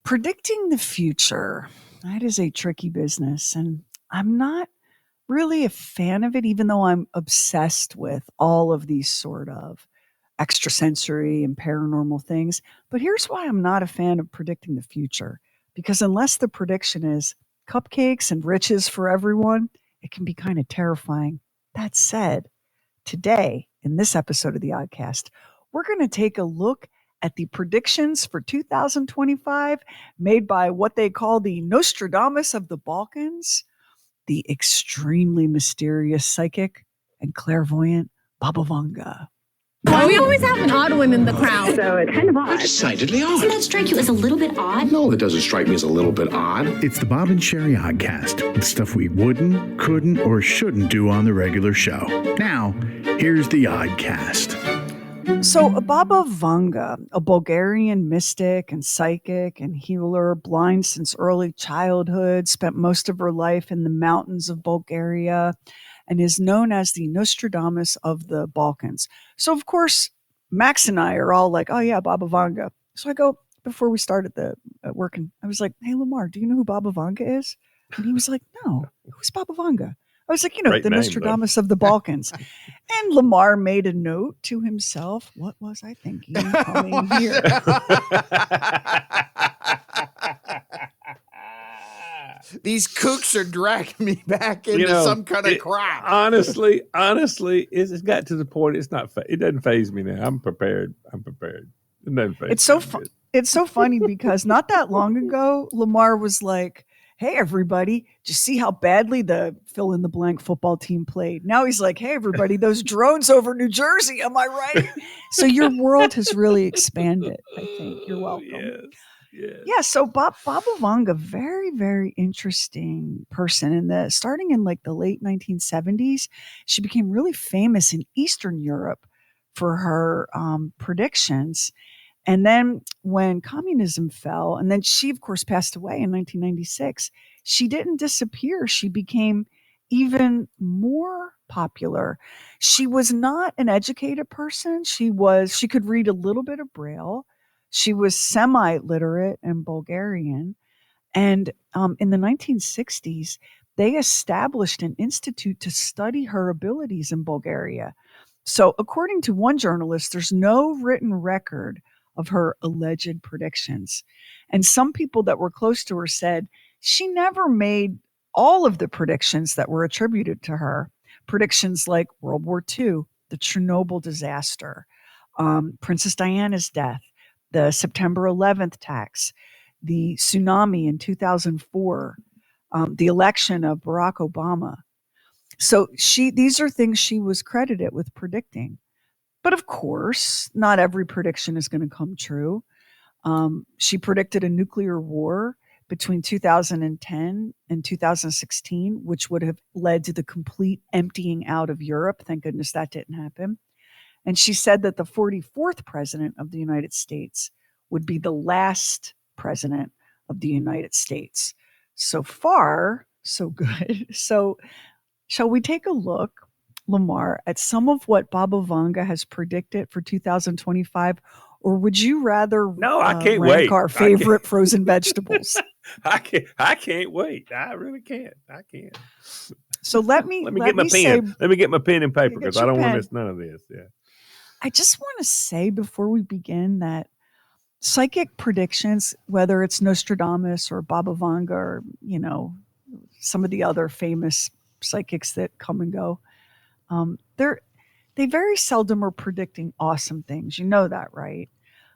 Predicting the future, that is a tricky business. And I'm not really a fan of it, even though I'm obsessed with all of these sort of extrasensory and paranormal things. But here's why I'm not a fan of predicting the future. Because unless the prediction is cupcakes and riches for everyone, it can be kind of terrifying. That said, today, in this episode of the Oddcast, we're going to take a look at the predictions for 2025 made by what they call the Nostradamus of the Balkans, the extremely mysterious psychic and clairvoyant Baba Vanga. Well, we always have an odd one in the crowd. So it's kind of odd. Decidedly odd. Doesn't that strike you as a little bit odd? No, it doesn't strike me as a little bit odd. It's the Bob and Sheri Oddcast, with stuff we wouldn't, couldn't, or shouldn't do on the regular show. Now, here's the Oddcast. So Baba Vanga, a Bulgarian mystic and psychic and healer, blind since early childhood, spent most of her life in the mountains of Bulgaria, and is known as the Nostradamus of the Balkans. So, of course, Max and I are all like, oh, yeah, Baba Vanga. So I go, before we started working, I was like, hey, Lamar, do you know who Baba Vanga is? And he was like, no, who's Baba Vanga? I was like, Great the name, Nostradamus of the Balkans. And Lamar made a note to himself, what was I thinking coming here? These kooks are dragging me back into some kind of crap. Honestly, it's got to the point. It's not. It doesn't faze me now. I'm prepared. It doesn't faze It's so funny because not that long ago, Lamar was like, hey, everybody, did you see how badly the fill in the blank football team played? Now he's like, hey, everybody, those drones over New Jersey. Am I right? So your world has really expanded, I think. You're welcome. Yes. Yeah, so Baba Vanga, very, very interesting person. Starting in like the late 1970s, she became really famous in Eastern Europe for her predictions. And then when communism fell, and then she, of course, passed away in 1996, she didn't disappear. She became even more popular. She was not an educated person. She could read a little bit of Braille. She was semi-literate in Bulgarian. And in the 1960s, they established an institute to study her abilities in Bulgaria. So according to one journalist, there's no written record of her alleged predictions. And some people that were close to her said she never made all of the predictions that were attributed to her. Predictions like World War II, the Chernobyl disaster, Princess Diana's death, the September 11th attacks, the tsunami in 2004, the election of Barack Obama. So these are things she was credited with predicting. But of course, not every prediction is going to come true. She predicted a nuclear war between 2010 and 2016, which would have led to the complete emptying out of Europe. Thank goodness that didn't happen. And she said that the 44th president of the United States would be the last president of the United States. So far, so good. So shall we take a look, Lamar, at some of what Baba Vanga has predicted for 2025? Or would you rather I can't wait. Our favorite frozen vegetables? I can't wait. I really can't. I can't. So let me get my pen. Let me get my pen and paper because I don't want to miss none of this. Yeah. I just want to say before we begin that psychic predictions, whether it's Nostradamus or Baba Vanga or, some of the other famous psychics that come and go, they very seldom are predicting awesome things. You know that, right?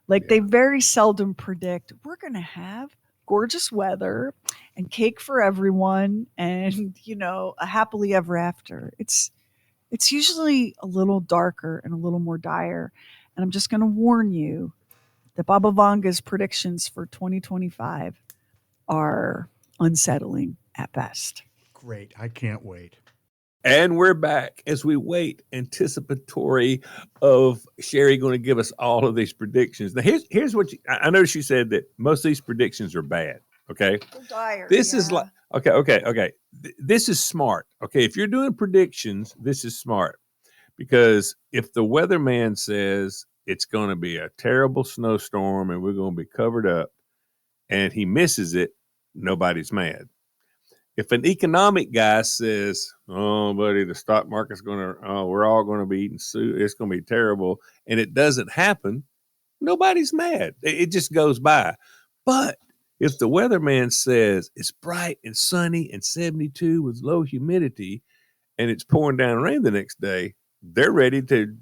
Like they very seldom predict we're going to have gorgeous weather and cake for everyone and, a happily ever after. It's usually a little darker and a little more dire. And I'm just going to warn you that Baba Vanga's predictions for 2025 are unsettling at best. Great. I can't wait. And we're back as we wait, anticipatory of Sheri going to give us all of these predictions. Now, here's what I noticed you said that most of these predictions are bad. Okay. They're dire. This is like, okay. This is smart. Okay. If you're doing predictions, this is smart because if the weatherman says it's going to be a terrible snowstorm and we're going to be covered up, and he misses it, nobody's mad. If an economic guy says, "Oh, buddy, the stock market's we're all going to be eating soup. It's going to be terrible," and it doesn't happen, nobody's mad. It just goes by. But if the weatherman says it's bright and sunny and 72 with low humidity, and it's pouring down rain the next day, they're ready to,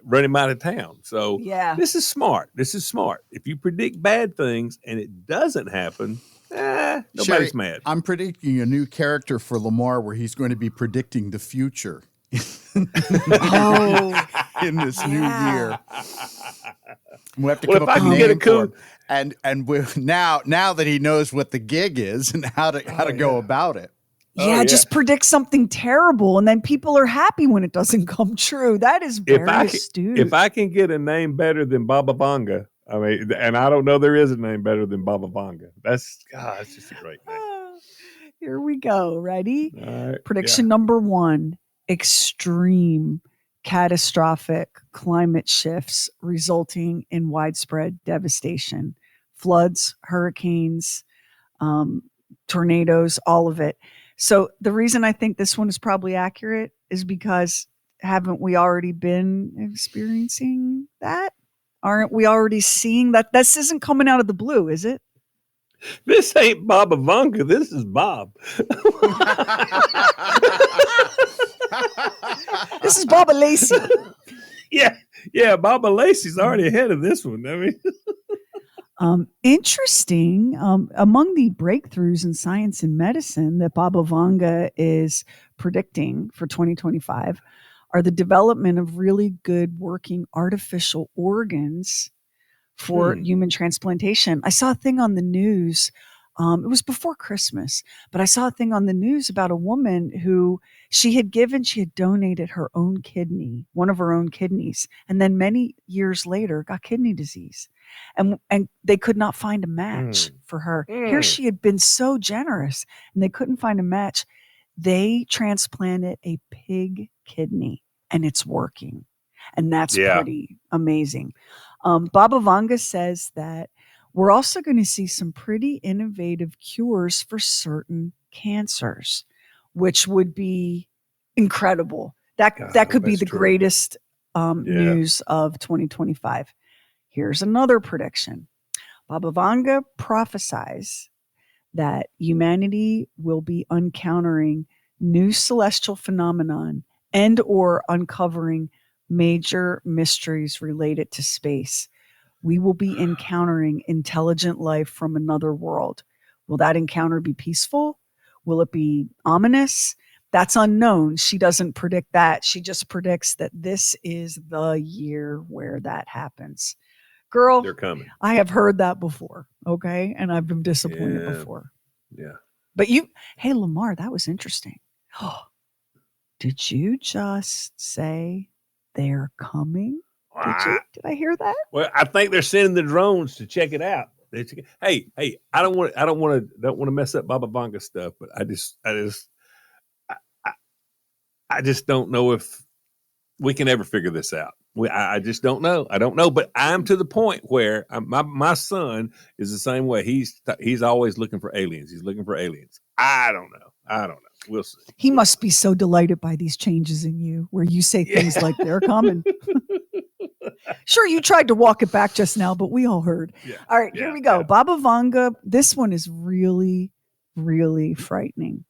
run him out of town. So Yeah. this is smart. If you predict bad things and it doesn't happen, nobody's Sherry, mad. I'm predicting a new character for Lamar where he's going to be predicting the future. Oh, in this new year. We have to Well, come if up I with can a get a name for cool- him. And now that he knows what the gig is and how to go about it. yeah, just predict something terrible, and then people are happy when it doesn't come true. That is very astute. If I can get a name better than Baba Vanga, I mean, and I don't know there is a name better than Baba Vanga. That's just a great name. Here we go. Ready? All right. Prediction number 1: extreme, catastrophic climate shifts resulting in widespread devastation, floods, hurricanes, tornadoes, all of it. So the reason I think this one is probably accurate is because haven't we already been experiencing that? Aren't we already seeing that? This isn't coming out of the blue, is it? This ain't Baba Vanga. This is Bob. This is Baba Lacey. Yeah. Baba Lacey's already ahead of this one. I mean, Interesting. Among the breakthroughs in science and medicine that Baba Vanga is predicting for 2025 are the development of really good working artificial organs for human transplantation. I saw a thing on the news. It was before Christmas, but I saw a thing on the news about a woman who she had donated her own kidney, one of her own kidneys, and then many years later got kidney disease. And they could not find a match for her. Here she had been so generous, and they couldn't find a match. They transplanted a pig kidney, and it's working. And that's pretty amazing. Baba Vanga says that we're also going to see some pretty innovative cures for certain cancers, which would be incredible. That could be the greatest news of 2025. Here's another prediction. Baba Vanga prophesies that humanity will be encountering new celestial phenomenon and or uncovering major mysteries related to space. We will be encountering intelligent life from another world. Will that encounter be peaceful? Will it be ominous? That's unknown. She doesn't predict that. She just predicts that this is the year where that happens. Girl, they're coming. I have heard that before, okay? And I've been disappointed before. Yeah. But hey, Lamar, that was interesting. Did you just say they're coming? Did I hear that? Well, I think they're sending the drones to check it out. Hey, I don't want to mess up Baba Vanga stuff, but I just don't know if we can ever figure this out. I just don't know. I don't know, but I'm to the point where my son is the same way. He's always looking for aliens. He's looking for aliens. I don't know. We'll see. He must be so delighted by these changes in you, where you say things like they're coming. Sure, you tried to walk it back just now, but we all heard. Yeah, all right, here we go. Yeah. Baba Vanga. This one is really, really frightening.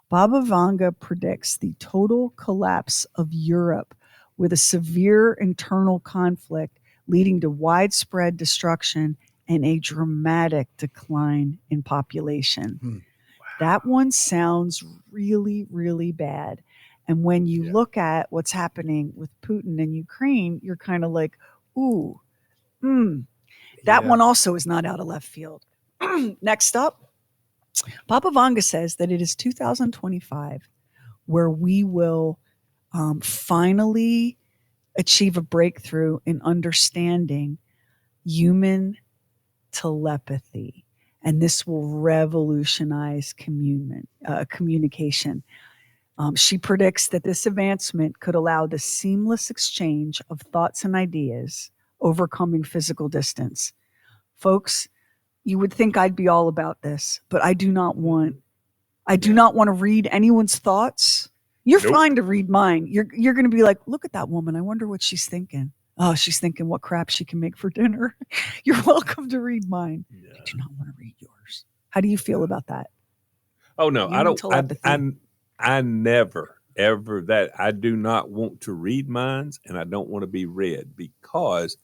Baba Vanga predicts the total collapse of Europe with a severe internal conflict leading to widespread destruction and a dramatic decline in population. Wow. That one sounds really, really bad. And when you look at what's happening with Putin and Ukraine, you're kind of like, ooh, that one also is not out of left field. Next up, Baba Vanga says that it is 2025 where we will finally achieve a breakthrough in understanding human telepathy. And this will revolutionize communication. She predicts that this advancement could allow the seamless exchange of thoughts and ideas, overcoming physical distance. Folks, You would think I'd be all about this, but I do not want to read anyone's thoughts. You're Nope. fine to read mine. You're going to be like, look at that woman. I wonder what she's thinking. Oh, she's thinking what crap she can make for dinner. You're welcome to read mine. Yeah. I do not want to read yours. How do you feel about that? Oh no, You I and don't. telepathy. I never ever that I do not want to read minds, and I don't want to be read because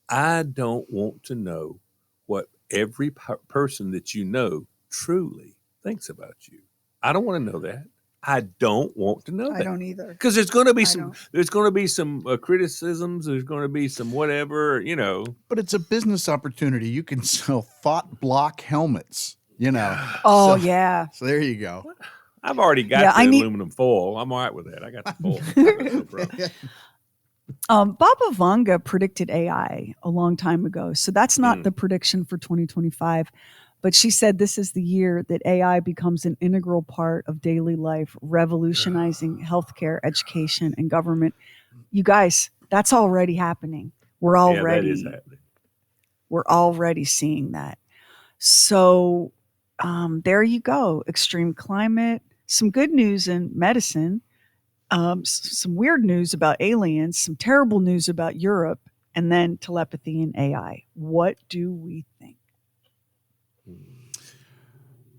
I don't want to know what every person that you know truly thinks about you. I don't want to know that. I don't want to know that. I don't either. Because there's going to be I some. don't. There's going to be some criticisms. There's going to be some whatever. But it's a business opportunity. You can sell thought block helmets, Oh, So- yeah. So there you go. I've already got Yeah, the I need- aluminum foil. I'm all right with that. I got the foil. That's no problem. Baba Vanga predicted AI a long time ago. So that's not the prediction for 2025. But she said this is the year that AI becomes an integral part of daily life, revolutionizing healthcare, education, and government. You guys, that's already happening. We're Yeah, that is already happening. we're already seeing that. So there you go. Extreme climate, some good news in medicine, some weird news about aliens, some terrible news about Europe, and then telepathy and AI. What do we think?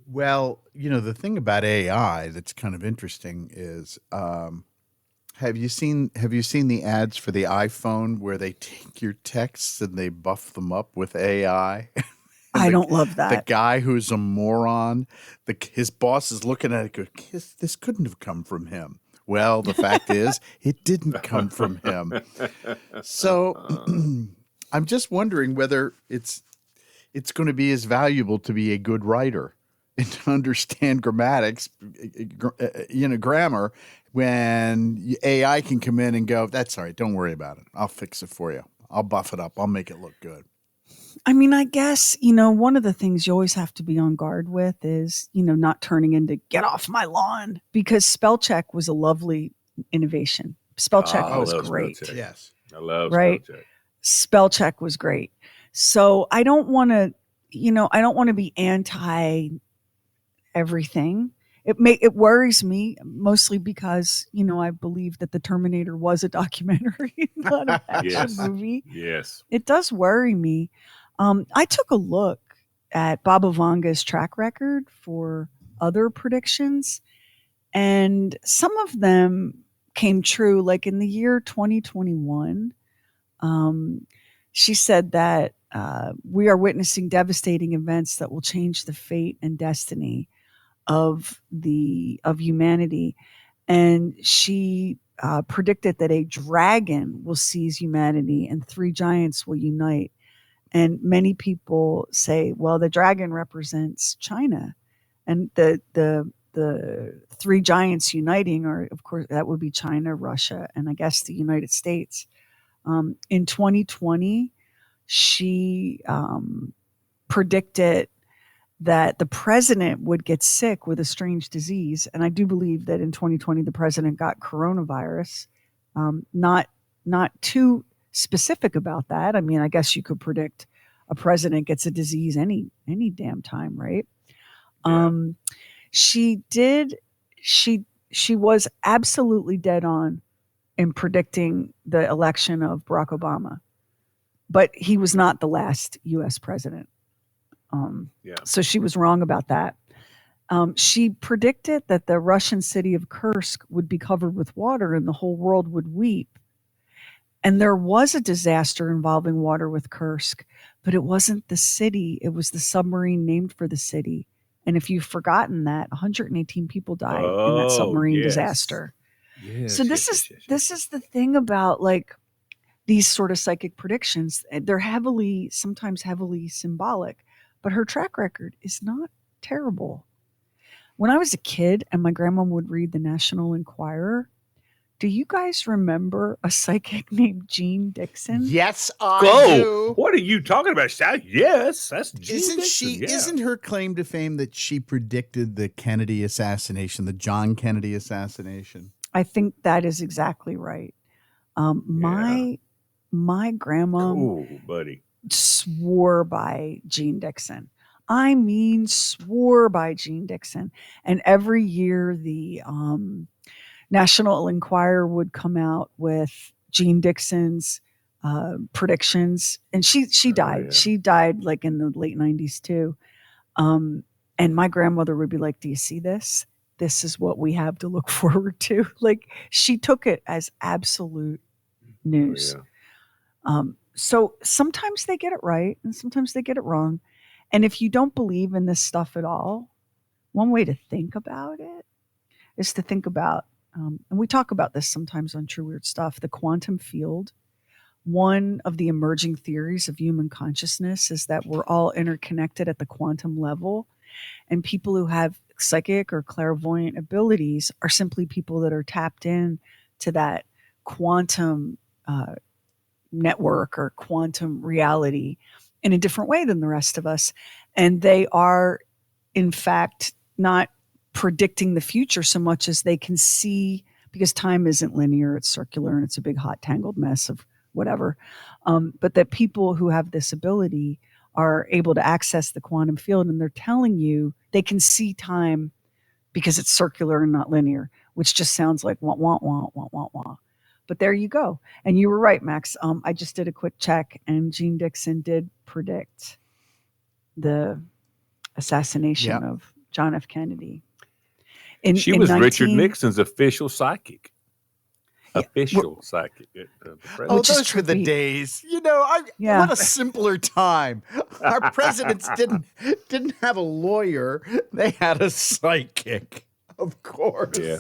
Well, the thing about AI that's kind of interesting is, have you seen the ads for the iPhone where they take your texts and they buff them up with AI? I don't love The that. guy who's a moron, his boss is looking at it, going, this couldn't have come from him. Well, the fact is, it didn't come from him. So I'm just wondering whether it's going to be as valuable to be a good writer and to understand grammar, when AI can come in and go, that's all right, don't worry about it. I'll fix it for you. I'll buff it up. I'll make it look good. I mean, I guess, one of the things you always have to be on guard with is, not turning into get off my lawn, because spell check was a lovely innovation. Spell check I was love spell great. check. Yes. I love Right. spell check. Spell check was great. So I don't want to, be anti everything. It worries me mostly because, I believe that the Terminator was a documentary, not an action Yes. movie. Yes. It does worry me. I took a look at Baba Vanga's track record for other predictions, and some of them came true. Like in the year 2021, she said that we are witnessing devastating events that will change the fate and destiny of humanity, and she predicted that a dragon will seize humanity and three giants will unite. And many people say, well, the dragon represents China, and the three giants uniting are, of course, that would be China, Russia, and I guess the United States. In 2020, she predicted that the president would get sick with a strange disease, and I do believe that in 2020 the president got coronavirus. Not too specific about that. I mean, I guess you could predict a president gets a disease any damn time, right? Yeah. She was absolutely dead on in predicting the election of Barack Obama, but he was not the last U.S. president. So she was wrong about that. She predicted that the Russian city of Kursk would be covered with water and the whole world would weep. And there was a disaster involving water with Kursk, but it wasn't the city. It was the submarine named for the city. And if you've forgotten that, 118 people died in that submarine disaster. Yes. So this is the thing about like these sort of psychic predictions. They're sometimes heavily symbolic, but her track record is not terrible. When I was a kid and my grandma would read the National Enquirer, do you guys remember a psychic named Jean Dixon? Yes, I Go. do. What are you talking about? Yes, that's Jean Isn't Dixon, she? yeah. Isn't her claim to fame that she predicted the Kennedy assassination, the John Kennedy assassination? I think that is exactly right. My grandma Oh, buddy. swore by Jean Dixon. I mean, swore by Jean Dixon. And every year the National Enquirer would come out with Jean Dixon's predictions. And she died. Yeah. She died like in the late 90s too. And my grandmother would be like, do you see this? This is what we have to look forward to. Like she took it as absolute news. Oh, yeah. So sometimes they get it right and sometimes they get it wrong. And if you don't believe in this stuff at all, one way to think about it is to think about, and we talk about this sometimes on True Weird Stuff, the quantum field. One of the emerging theories of human consciousness is that we're all interconnected at the quantum level. And people who have psychic or clairvoyant abilities are simply people that are tapped in to that quantum network or quantum reality in a different way than the rest of us. And they are, in fact, not predicting the future so much as they can see, because time isn't linear, it's circular, and it's a big, hot, tangled mess of whatever. But that people who have this ability are able to access the quantum field, and they're telling you they can see time because it's circular and not linear, which just sounds like wah, wah, wah, wah, wah, wah. But there you go. And you were right, Max. I just did a quick check, and Jean Dixon did predict the assassination of John F. Kennedy. She was Richard Nixon's official psychic. Psychic. Oh, those were the days. You know, what a simpler time. Our presidents didn't have a lawyer. They had a psychic, of course. Yeah.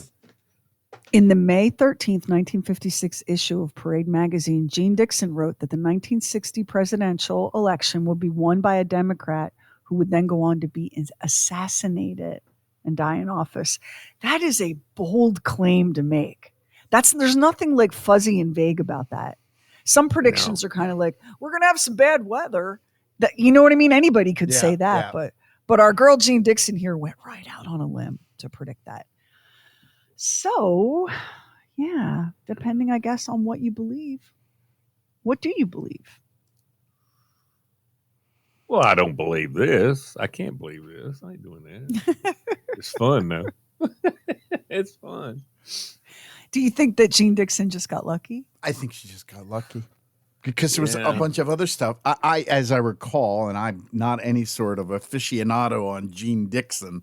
In the May 13th, 1956 issue of Parade magazine, Jean Dixon wrote that the 1960 presidential election would be won by a Democrat who would then go on to be assassinated and die in office. That is a bold claim to make. There's nothing like fuzzy and vague about that. Some predictions are kind of like, we're going to have some bad weather. That, you know what I mean? Anybody could say that, but our girl Jean Dixon here went right out on a limb to predict that. So, yeah, depending, I guess, on what you believe. What do you believe? Well, I don't believe this. I can't believe this. I ain't doing that. It's fun, though. It's fun. Do you think that Jean Dixon just got lucky? I think she just got lucky because there was a bunch of other stuff. I, as I recall, and I'm not any sort of aficionado on Jean Dixon,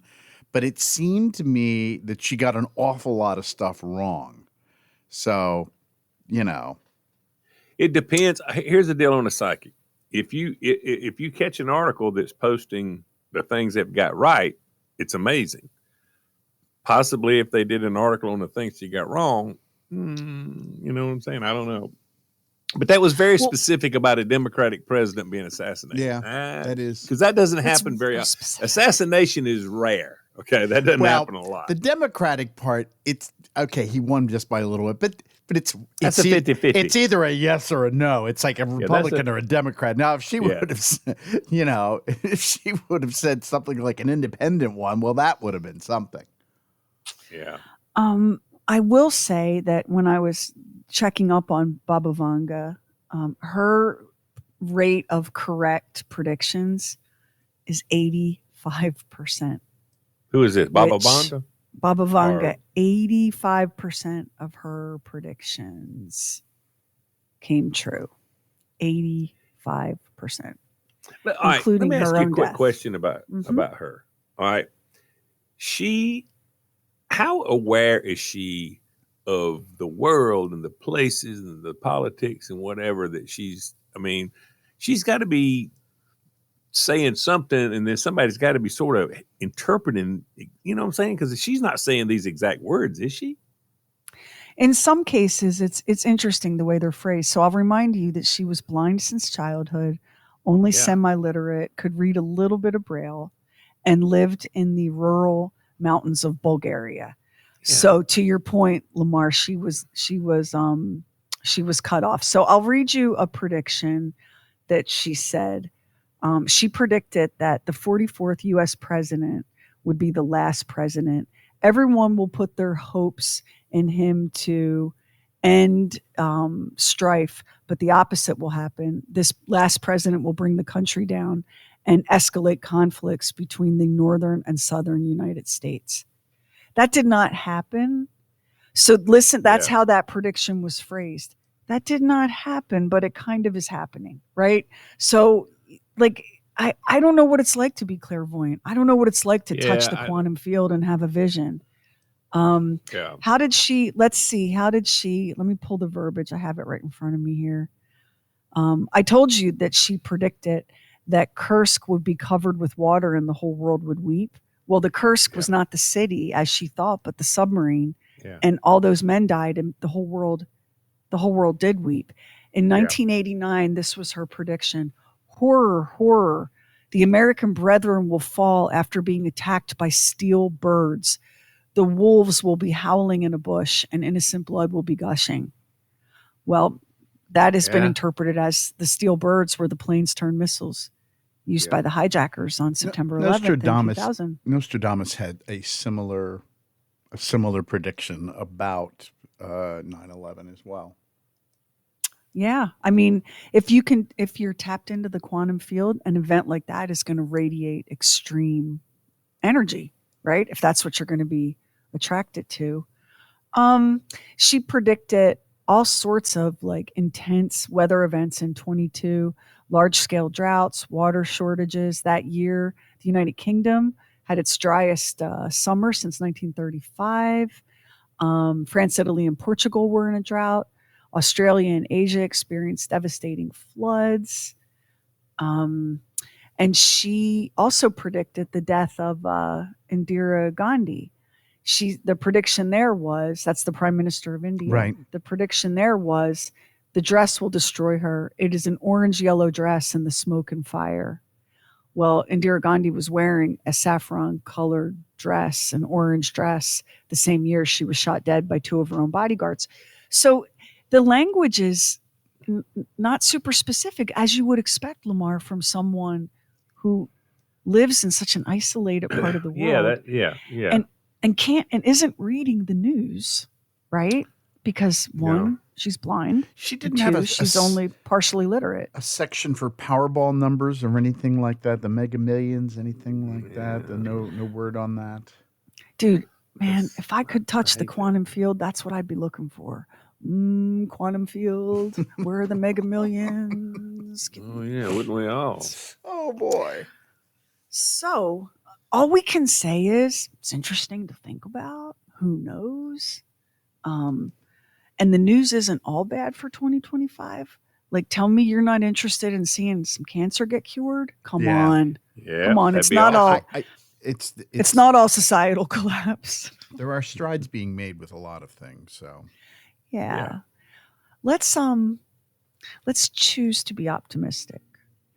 but it seemed to me that she got an awful lot of stuff wrong. So, you know. It depends. Here's the deal on the psychic. If you catch an article that's posting the things they've got right, it's amazing. Possibly if they did an article on the things she got wrong, you know what I'm saying? I don't know. But that was very specific about a Democratic president being assassinated. Yeah, that is. Because that doesn't happen very often. Assassination is rare. Okay, that doesn't happen a lot. The Democratic part, it's okay. He won just by a little bit, but it's a 50-50. It's either a yes or a no. It's like a Republican or a Democrat. Now, if she would have, if she would have said something like an independent one, well, that would have been something. Yeah. I will say that when I was checking up on Baba Vanga, her rate of correct predictions is 85%. Who is it? Baba Vanga? Baba Vanga, 85% of her predictions came true. 85%. But, all right, including let me ask her you a own quick death. question about her. All right. How aware is she of the world and the places and the politics and whatever that she's got to be saying something, and then somebody's got to be sort of interpreting, you know what I'm saying? Because she's not saying these exact words, is she? In some cases, it's interesting the way they're phrased. So I'll remind you that she was blind since childhood, only semi-literate, could read a little bit of Braille, and lived in the rural mountains of Bulgaria. Yeah. So to your point, Lamar, she was cut off. So I'll read you a prediction that she said. She predicted that the 44th U.S. president would be the last president. Everyone will put their hopes in him to end strife, but the opposite will happen. This last president will bring the country down, and escalate conflicts between the northern and southern United States. That did not happen. So listen, that's how that prediction was phrased. That did not happen, but it kind of is happening, right? So like I don't know what it's like to be clairvoyant. I don't know what it's like to touch the quantum field and have a vision. How did she, let's see, let me pull the verbiage. I have it right in front of me here. I told you that she predicted that Kursk would be covered with water and the whole world would weep. Well, the Kursk was not the city as she thought, but the submarine. Yeah. And all those men died and the whole world did weep. In 1989, this was her prediction. Horror, horror. The American brethren will fall after being attacked by steel birds. The wolves will be howling in a bush and innocent blood will be gushing. Well, that has been interpreted as the steel birds were the planes turned missiles used by the hijackers on September 11th, 2000. Nostradamus had a similar prediction about 9/11 as well. Yeah. I mean, if you're tapped into the quantum field, an event like that is going to radiate extreme energy, right? If that's what you're going to be attracted to. She predicted all sorts of like intense weather events in 22, large scale droughts, water shortages. That year, the United Kingdom had its driest summer since 1935. France, Italy, and Portugal were in a drought. Australia and Asia experienced devastating floods. And she also predicted the death of Indira Gandhi. The prediction there was, that's the Prime Minister of India. Right. The prediction there was, the dress will destroy her. It is an orange-yellow dress in the smoke and fire. Well, Indira Gandhi was wearing a saffron-colored dress, an orange dress, the same year she was shot dead by two of her own bodyguards. So the language is not super specific, as you would expect, Lamar, from someone who lives in such an isolated part of the world. And can't and isn't reading the news, right? Because one, she's blind. She didn't have she's only partially literate. A section for Powerball numbers or anything like that, the Mega Millions, anything like that. No word on that. Dude, man, if I could touch the quantum field, that's what I'd be looking for. Quantum field, where are the Mega Millions? Oh yeah, wouldn't we all? Oh boy. So all we can say is it's interesting to think about. Who knows? And the news isn't all bad for 2025. Like, tell me you're not interested in seeing some cancer get cured? Come on. Yeah. Come on. It's not all. It's not all societal collapse. There are strides being made with a lot of things. So yeah. Let's choose to be optimistic,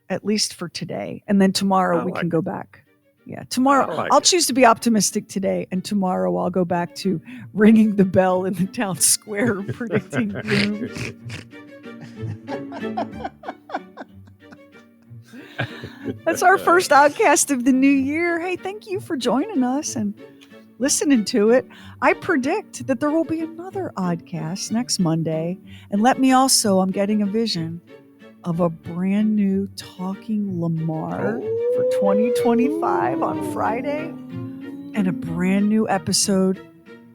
at least for today. And then tomorrow we can go back. Yeah, tomorrow I'll choose to be optimistic today, and tomorrow I'll go back to ringing the bell in the town square, predicting doom. That's our first Oddcast of the new year. Hey, thank you for joining us and listening to it. I predict that there will be another Oddcast next Monday, and I'm getting a vision of a brand new Talking Lamar for 2025 on Friday, and a brand new episode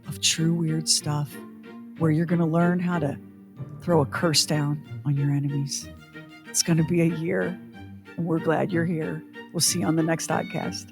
of True Weird Stuff where you're going to learn how to throw a curse down on your enemies. It's going to be a year, and we're glad you're here. We'll see you on the next Oddcast.